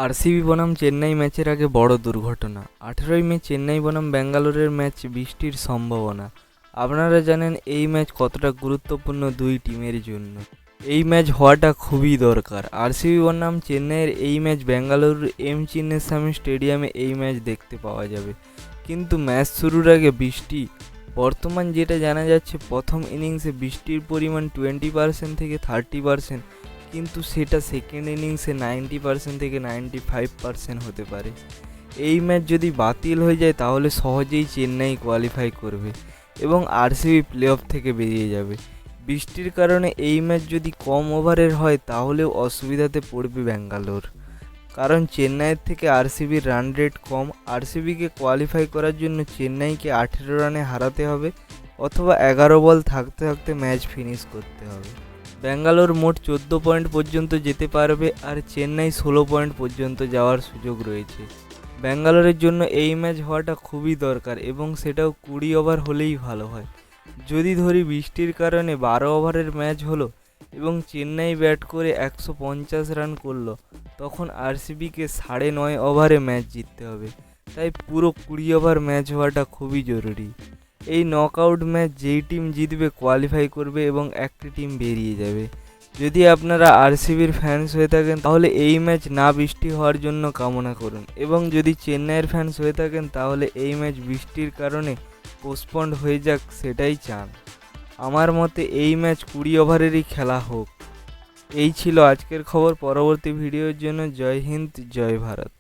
RCB বনাম চেন্নাই ম্যাচের আগে বড় দুর্ঘটনা। 18ই মে চেন্নাই বনাম ব্যাঙ্গালোরের ম্যাচ, বৃষ্টির সম্ভাবনা। আপনারা জানেন এই ম্যাচ কতটা গুরুত্বপূর্ণ দুই টিমের জন্য। এই ম্যাচ হওয়াটা খুবই দরকার। আরসিবি বনাম চেন্নাইয়ের এই ম্যাচ বেঙ্গালুরুর এম চিন্নাস্বামী স্টেডিয়ামে এই ম্যাচ দেখতে পাওয়া যাবে। কিন্তু ম্যাচ শুরুর আগে বৃষ্টি, বর্তমান যেটা জানা যাচ্ছে প্রথম ইনিংসে বৃষ্টির পরিমাণ 20% থেকে 30%, কিন্তু সেটা সেকেন্ড ইনিংসে 90% থেকে 95% হতে পারে। এই ম্যাচ যদি বাতিল হয়ে যায় তাহলে সহজেই চেন্নাই কোয়ালিফাই করবে এবং আরসিবি প্লে অফ থেকে বেরিয়ে যাবে। বৃষ্টির কারণে এই ম্যাচ যদি কম ওভারের হয় তাহলেও অসুবিধাতে পড়বে ব্যাঙ্গালোর, কারণ চেন্নাইয়ের থেকে আরসিবির রান রেট কম। আরসিবিকে কোয়ালিফাই করার জন্য চেন্নাইকে 18 রানে হারাতে হবে অথবা 11 বল থাকতে থাকতে ম্যাচ ফিনিশ করতে হবে। ব্যাঙ্গালোর মোট 14 পয়েন্ট পর্যন্ত যেতে পারবে আর চেন্নাই 16 পয়েন্ট পর্যন্ত যাওয়ার সুযোগ রয়েছে। ব্যাঙ্গালোরের জন্য এই ম্যাচ হওয়াটা খুবই দরকার এবং সেটাও 20 ওভার হলেই ভালো হয়। যদি ধরি বৃষ্টির কারণে 12 ওভারের ম্যাচ হলো এবং চেন্নাই ব্যাট করে 150 রান করলো, তখন আরসিবিকে 9.5 ওভারে ম্যাচ জিততে হবে। তাই পুরো 20 ওভার ম্যাচ হওয়াটা খুবই জরুরি। এই নকআউট ম্যাচ যেই টিম জিতবে কোয়ালিফাই করবে এবং একটি টিম বেরিয়ে যাবে। যদি আপনারা আরসিবির ফ্যান্স হয়ে থাকেন তাহলে এই ম্যাচ না বৃষ্টি হওয়ার জন্য কামনা করুন, এবং যদি চেন্নাইয়ের ফ্যান্স হয়ে থাকেন তাহলে এই ম্যাচ বৃষ্টির কারণে পোস্টপন্ড হয়ে যাক, সেটাই চান। আমার মতে এই ম্যাচ 20 ওভারেরই খেলা হোক। এই ছিল আজকের খবর। পরবর্তী ভিডিওর জন্য জয় হিন্দ, জয় ভারত।